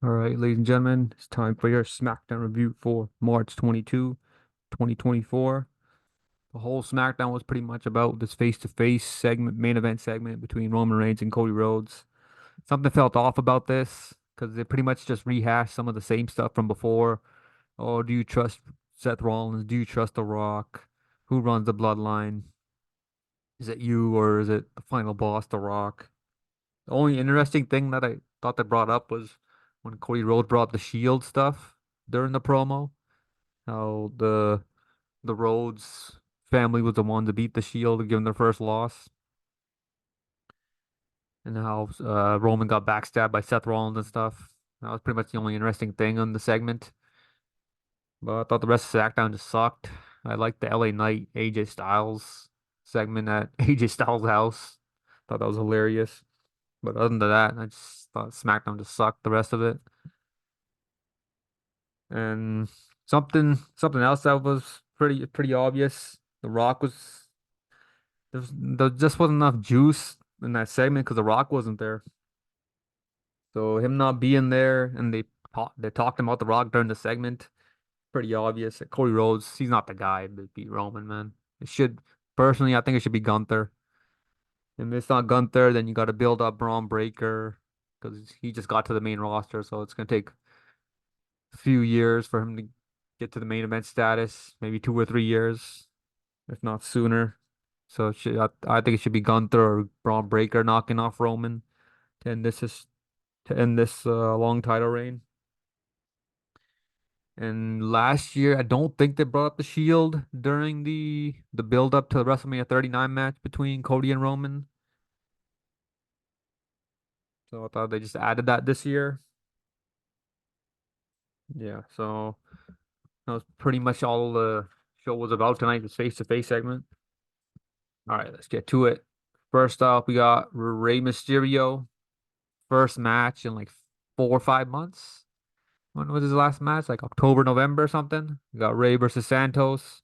All right, ladies and gentlemen, it's time for your Smackdown review for March 22, 2024. The whole Smackdown was pretty much about this face-to-face segment, main event segment between Roman Reigns and Cody Rhodes. Something felt off about this because they pretty much just rehashed some of the same stuff from before. Oh, do you trust Seth Rollins? Do you trust The Rock? Who runs the bloodline? Is it you or is it the final boss, The Rock? The only interesting thing that I thought they brought up was when Cody Rhodes brought up the Shield stuff during the promo. How the Rhodes family was the one to beat the Shield and give them their first loss, and how Roman got backstabbed by Seth Rollins and stuff. That was pretty much the only interesting thing on the segment. But I thought the rest of SmackDown just sucked. I liked the LA Knight AJ Styles segment at AJ Styles' house. Thought that was hilarious. But other than that, I just thought SmackDown just sucked the rest of it. And something else that was pretty obvious. The Rock was there just wasn't enough juice in that segment because The Rock wasn't there. So him not being there, and they talked about The Rock during the segment. Pretty obvious that Cody Rhodes, he's not the guy to beat Roman, man. It should personally, I think it should be Gunther. And if it's not Gunther, then you got to build up Braun Breaker because he just got to the main roster, so it's gonna take few years for him to get to the main event status, maybe 2 or 3 years, if not sooner. So I think it should be Gunther or Braun Breaker knocking off Roman to end this long title reign. And last year, I don't think they brought up the Shield during the build up to the WrestleMania 39 match between Cody and Roman. So I thought they just added that this year. Yeah, so that was pretty much all the show was about tonight, this face-to-face segment. All right, let's get to it. First off, we got Rey Mysterio. First match in like 4 or 5 months. When was his last match? Like October, November or something. We got Rey versus Santos.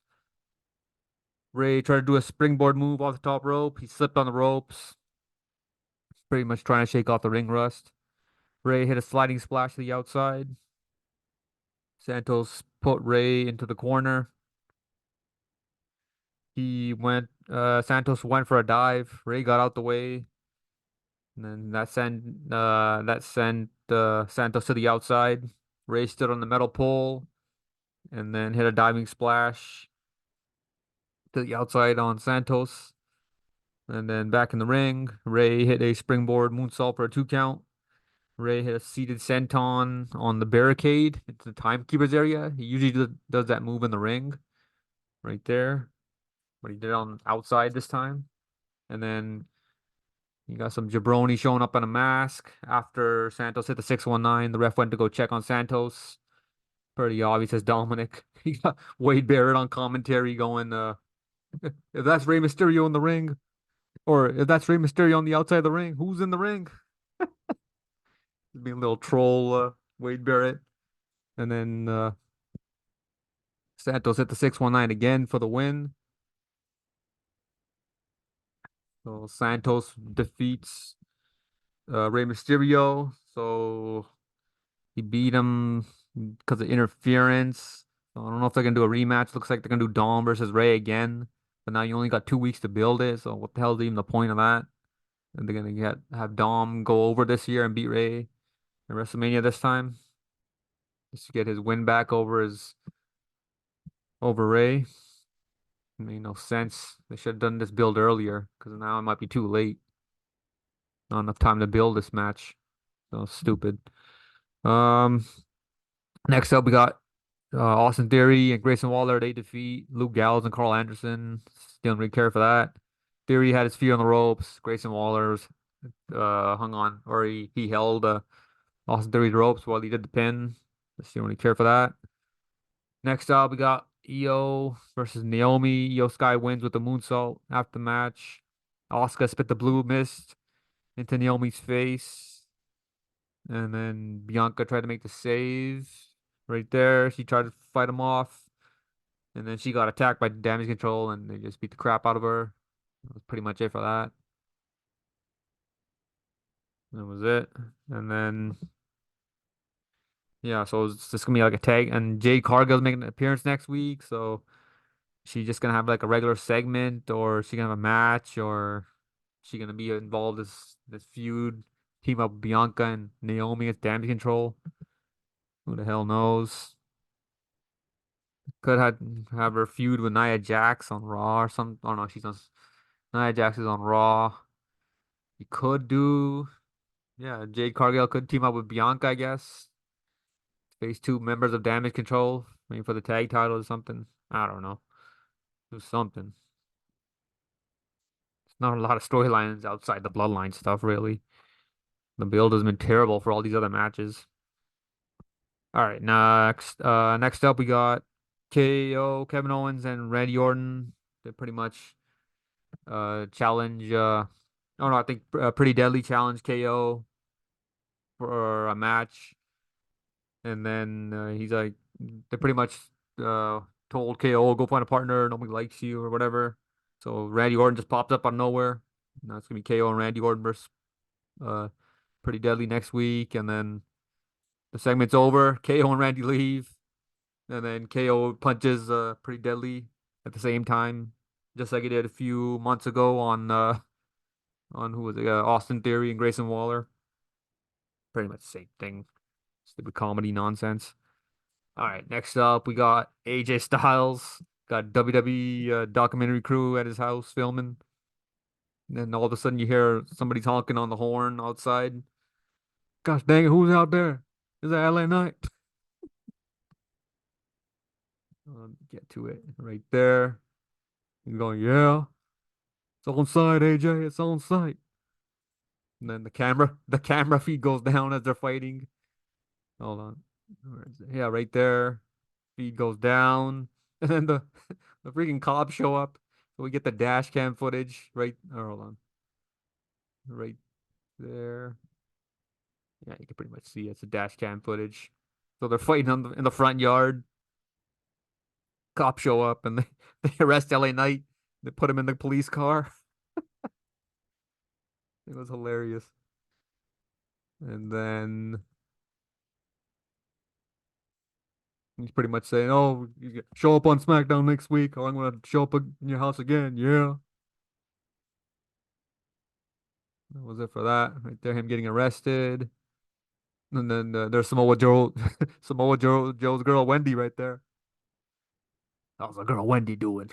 Rey tried to do a springboard move off the top rope. He slipped on the ropes, pretty much trying to shake off the ring rust. Rey hit a sliding splash to the outside. Santos put Rey into the corner. Santos went for a dive. Rey got out the way. And then that sent Santos to the outside. Rey stood on the metal pole and then hit a diving splash to the outside on Santos. And then back in the ring, Rey hit a springboard moonsault for a 2 count. Rey hit a seated senton on the barricade into the timekeeper's area. He usually does that move in the ring right there, but he did it on outside this time. And then you got some jabroni showing up in a mask after Santos hit the 619. The ref went to go check on Santos. Pretty obvious as Dominic. He got Wade Barrett on commentary going, if that's Rey Mysterio in the ring, or if that's Rey Mysterio on the outside of the ring, who's in the ring? Being a little troll, Wade Barrett. And then Santos hit the 619 again for the win. So Santos defeats Rey Mysterio. So he beat him because of interference. So I don't know if they're gonna do a rematch. Looks like they're gonna do Dom versus Rey again. But now you only got 2 weeks to build it. So what the hell is even the point of that? And they're gonna have Dom go over this year and beat Rey at WrestleMania this time, just to get his win back over Rey. Made no sense. They should have done this build earlier because now it might be too late. Not enough time to build this match. So stupid. Um, Next up we got Austin Theory and Grayson Waller. They defeat Luke Gallows and Carl Anderson. Didn't really care for that. Theory had his feet on the ropes. Grayson Waller's hung on, or he held Austin Theory's ropes while he did the pin. Just didn't really care for that. Next up, we got Io versus Naomi. Io Sky wins with the moonsault after the match. Asuka spit the blue mist into Naomi's face. And then Bianca tried to make the save right there. She tried to fight him off. And then she got attacked by damage control and they just beat the crap out of her. That was pretty much it for that. That was it. And then Yeah, so it's just gonna be like a tag, and Jade Cargill's making an appearance next week. So she just gonna have like a regular segment, or she gonna have a match, or she gonna be involved this feud, team up Bianca and Naomi as Damage Control. Who the hell knows? Could have her feud with Nia Jax on Raw or some. Oh no, she's on. Nia Jax is on Raw. You could do, yeah. Jade Cargill could team up with Bianca, I guess. Face two members of Damage Control, maybe for the tag title or something. I don't know. Do something. It's not a lot of storylines outside the Bloodline stuff, really. The build has been terrible for all these other matches. All right, next up we got KO, Kevin Owens, and Randy Orton. They pretty much challenge. Oh no, I think Pretty Deadly challenge KO for a match, and then he's like, they pretty much uh told KO go find a partner. Nobody likes you or whatever. So Randy Orton just popped up out of nowhere. Now it's gonna be KO and Randy Orton versus uh Pretty Deadly next week, and then the segment's over. KO and Randy leave, and then KO punches Pretty Deadly at the same time, just like he did a few months ago on who was it? Austin Theory and Grayson Waller. Pretty much the same thing. Stupid comedy nonsense. All right, next up we got AJ Styles. Got WWE documentary crew at his house filming. And then all of a sudden you hear somebody's honking on the horn outside. Gosh dang it, who's out there? Is that LA Knight? Get to it right there. He's going, yeah, it's on site, AJ, it's on site. And then the camera feed goes down as they're fighting. Hold on. Where is it? Yeah, right there. Feed goes down. And then the freaking cops show up. So we get the dash cam footage right. Oh, hold on. Right there. Yeah, you can pretty much see it's a dash cam footage. So they're fighting in the front yard. Cops show up and they arrest LA Knight. They put him in the police car. It was hilarious. And then he's pretty much saying, "Oh, show up on SmackDown next week, or I'm gonna show up in your house again." Yeah, that was it for that. Right there, him getting arrested, and then there's Samoa Joe, Joe's girl Wendy right there. How's the girl Wendy doing?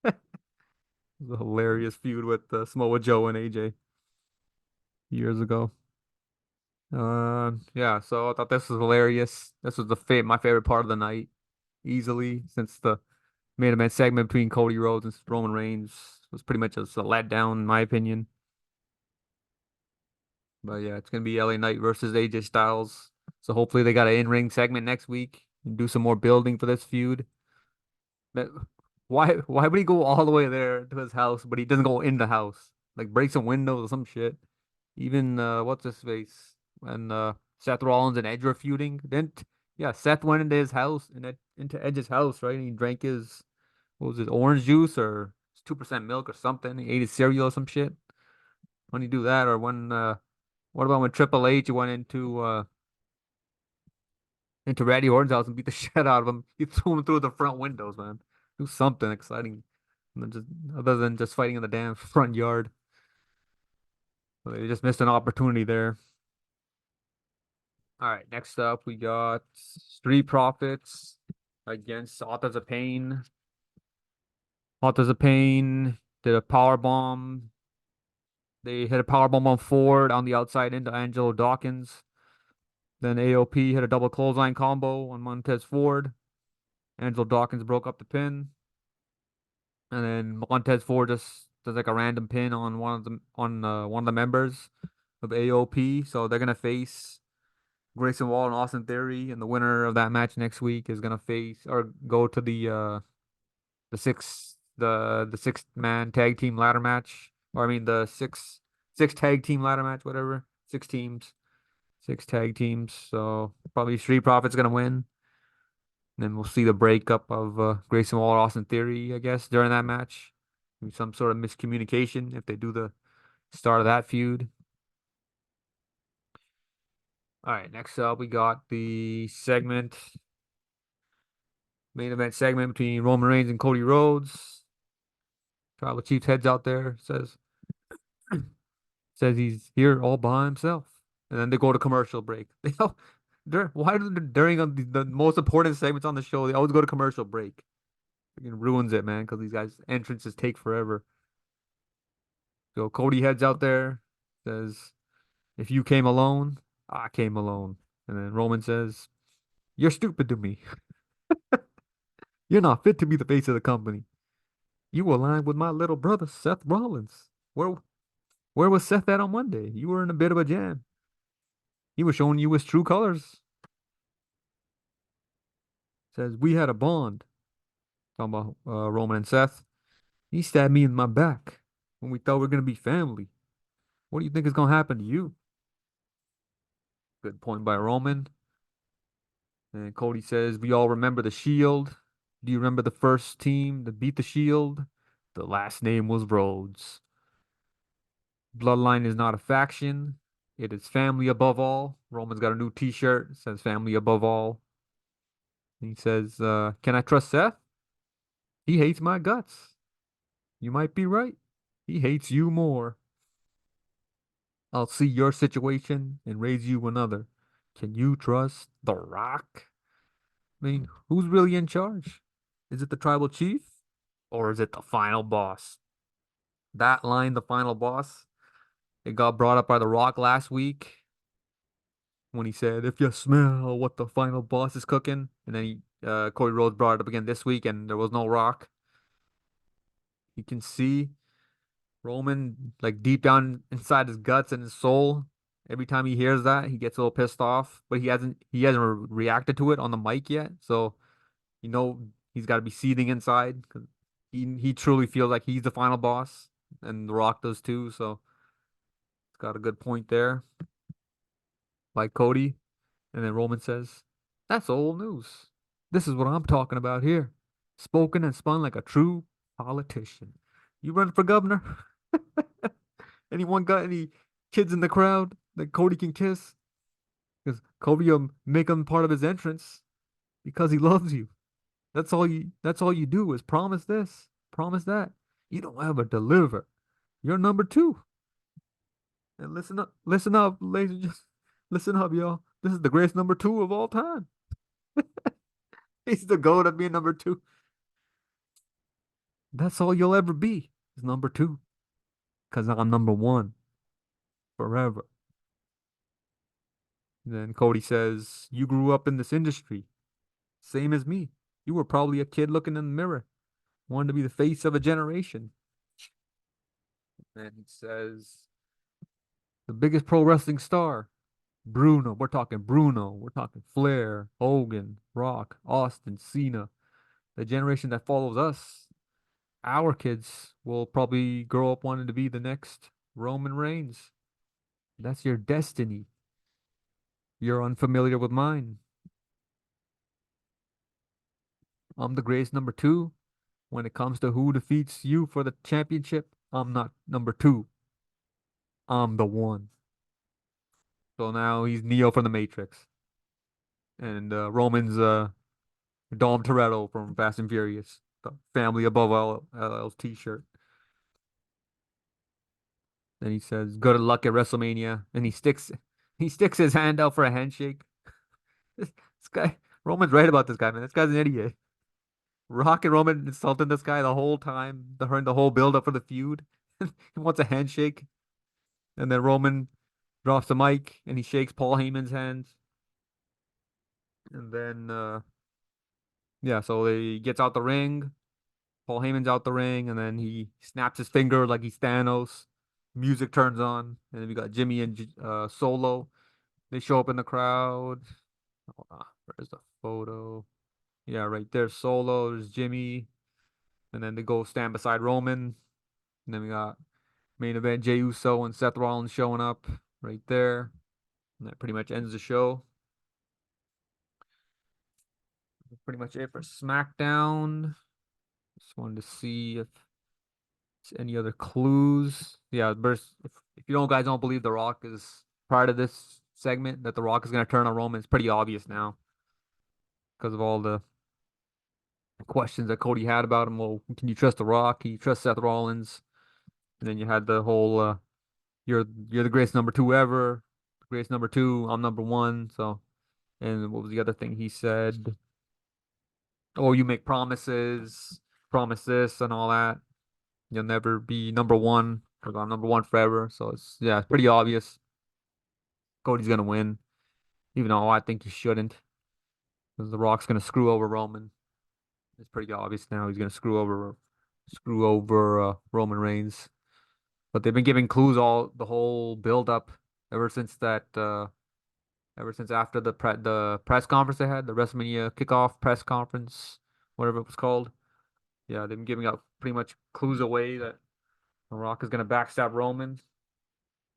It was a hilarious feud with Samoa Joe and AJ years ago. Yeah. So I thought this was hilarious. This was my favorite part of the night, easily, since the main event segment between Cody Rhodes and Roman Reigns was pretty much just a letdown, in my opinion. But yeah, it's gonna be LA Knight versus AJ Styles. So hopefully they got an in-ring segment next week and do some more building for this feud. But why would he go all the way there to his house, but he doesn't go in the house? Like break some windows or some shit. Even what's his face? When Seth Rollins and Edge were feuding. Then yeah, Seth went into his house and into Edge's house, right? And he drank his, what was it, orange juice or 2% milk or something. He ate his cereal or some shit. When you do that, or when what about when Triple H went into Randy Orton's house and beat the shit out of him? He threw him through the front windows, man. Do something exciting, just other than just fighting in the damn front yard. So they just missed an opportunity there. All right, next up we got Street Profits against Authors of Pain. Authors of Pain did a power bomb. They hit a power bomb on Ford on the outside into Angelo Dawkins. Then AOP hit a double clothesline combo on Montez Ford. Angelo Dawkins broke up the pin. And then Montez Ford just does like a random pin on one of the members of AOP. So they're gonna face Grayson Waller and Austin Theory, and the winner of that match next week is gonna face or go to the six man tag team ladder match. Or I mean the six tag team ladder match, whatever. Six teams. Six tag teams. So probably Street Profits gonna win. And then we'll see the breakup of Grayson Waller, Austin Theory, I guess, during that match. Maybe some sort of miscommunication if they do the start of that feud. All right, next up we got the main event segment between Roman Reigns and Cody Rhodes. Tribal Chief heads out there, says he's here all by himself. And then they go to commercial break. Why do during the most important segments on the show, they always go to commercial break? Freaking ruins it, man, because these guys' entrances take forever. So Cody heads out there, says, if you came alone, I came alone. And then Roman says, you're stupid to me. You're not fit to be the face of the company. You align with my little brother, Seth Rollins. Where was Seth at on Monday? You were in a bit of a jam. He was showing you his true colors. Says, we had a bond. Talking about Roman and Seth. He stabbed me in my back when we thought we were going to be family. What do you think is going to happen to you? Good point by Roman. And Cody says, we all remember the Shield. Do you remember the first team that beat the Shield? The last name was Rhodes. Bloodline is not a faction. It is family above all. Roman's got a new t-shirt. Says family above all. He says, can I trust Seth? He hates my guts. You might be right. He hates you more. I'll see your situation and raise you another. Can you trust The Rock? I mean, who's really in charge? Is it the tribal chief or is it the final boss? That line, the final boss, it got brought up by The Rock last week when he said, if you smell what the final boss is cooking. And then Cody Rhodes brought it up again this week and there was no Rock. You can see Roman, like deep down inside his guts and his soul, every time he hears that, he gets a little pissed off, but he hasn't reacted to it on the mic yet. So, you know, he's got to be seething inside because he truly feels like he's the final boss, and The Rock does too. So, it's got a good point there by Cody. And then Roman says, "That's old news. This is what I'm talking about here. Spoken and spun like a true politician. You run for governor?" Anyone got any kids in the crowd that Cody can kiss? Because Cody will make him part of his entrance because he loves you. That's all you do is promise this, promise that. You don't ever deliver. You're number two. And listen up, ladies and gentlemen. Listen up, y'all. This is the greatest number two of all time. He's the goat of being number two. That's all you'll ever be is number two. Because I'm number one forever. Then Cody says, you grew up in this industry, same as me. You were probably a kid looking in the mirror, wanted to be the face of a generation. And he says, the biggest pro wrestling star, Bruno. We're talking Bruno. We're talking Flair, Hogan, Rock, Austin, Cena. The generation that follows us, our kids will probably grow up wanting to be the next Roman Reigns. That's your destiny. You're unfamiliar with mine. I'm the greatest number two. When it comes to who defeats you for the championship, I'm not number two. I'm the one. So now he's Neo from the Matrix. And Roman's Dom Toretto from Fast and Furious. The family above all LL's t-shirt. Then he says, good luck at WrestleMania. And he sticks his hand out for a handshake. This guy, Roman's right about this guy, man. This guy's an idiot. Rock and Roman insulting this guy the whole time, the whole build up for the feud. He wants a handshake. And then Roman drops the mic and he shakes Paul Heyman's hands. And then yeah, so he gets out the ring. Paul Heyman's out the ring, and then he snaps his finger like he's Thanos. Music turns on, and then we got Jimmy and Solo. They show up in the crowd. Hold on, where's the photo? Yeah, right there. Solo, there's Jimmy, and then they go stand beside Roman. And then we got main event Jey Uso and Seth Rollins showing up right there. And that pretty much ends the show. That's pretty much it for SmackDown. Just wanted to see if any other clues. Yeah, if you guys don't believe The Rock is part of this segment that The Rock is gonna turn on Roman. It's pretty obvious now because of all the questions that Cody had about him. Well, can you trust The Rock? Can you trust Seth Rollins? And then you had the whole you're the greatest number two ever, greatest number two, I'm number one. So, and what was the other thing he said? Oh, you make promises, promise this and all that. You'll never be number one because I'm number one forever. So it's yeah, it's pretty obvious. Cody's gonna win, even though I think he shouldn't, because The Rock's gonna screw over Roman. It's pretty obvious now he's gonna screw over Roman Reigns. But they've been giving clues all the whole build up ever since that ever since after the press conference they had, the WrestleMania kickoff press conference, whatever it was called. Yeah, they've been giving out pretty much clues away that The Rock is gonna backstab Roman.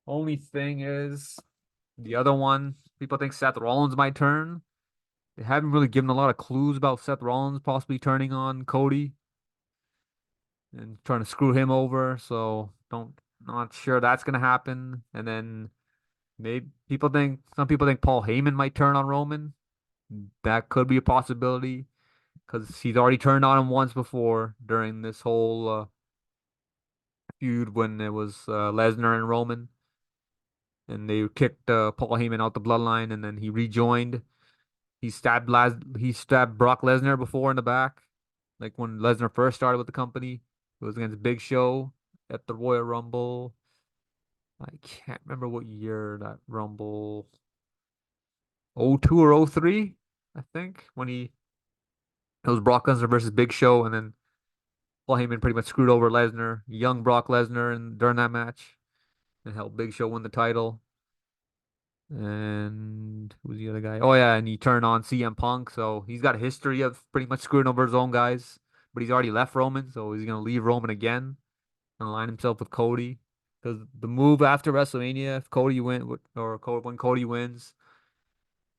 Only thing is the other one, people think Seth Rollins might turn. They haven't really given a lot of clues about Seth Rollins possibly turning on Cody and trying to screw him over. So don't not sure that's gonna happen. And then maybe some people think Paul Heyman might turn on Roman. That could be a possibility because he's already turned on him once before during this whole feud when it was Lesnar and Roman, and they kicked Paul Heyman out the bloodline, and then he rejoined. He stabbed Brock Lesnar before in the back, like when Lesnar first started with the company. It was against Big Show at the Royal Rumble. I can't remember what year that Rumble. 02 or 03, I think, when it was Brock Lesnar versus Big Show, and then Paul Heyman pretty much screwed over Lesnar, young Brock Lesnar, and during that match, and helped Big Show win the title. And who's the other guy? Oh yeah, and he turned on CM Punk, so he's got a history of pretty much screwing over his own guys. But he's already left Roman, so he's gonna leave Roman again and align himself with Cody. Because the move after WrestleMania, if Cody win or when Cody wins,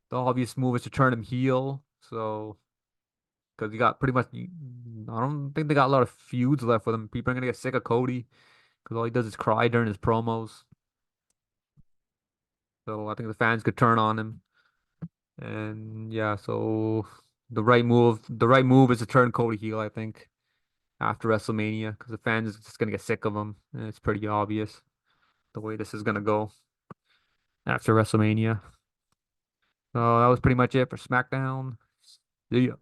the obvious move is to turn him heel. So because you got pretty much, I don't think they got a lot of feuds left with him. People are gonna get sick of Cody because all he does is cry during his promos. So I think the fans could turn on him. And yeah, so the right move is to turn Cody heel, I think, after WrestleMania, because the fans is just gonna get sick of him, and it's pretty obvious the way this is gonna go after WrestleMania. So that was pretty much it for SmackDown. See ya.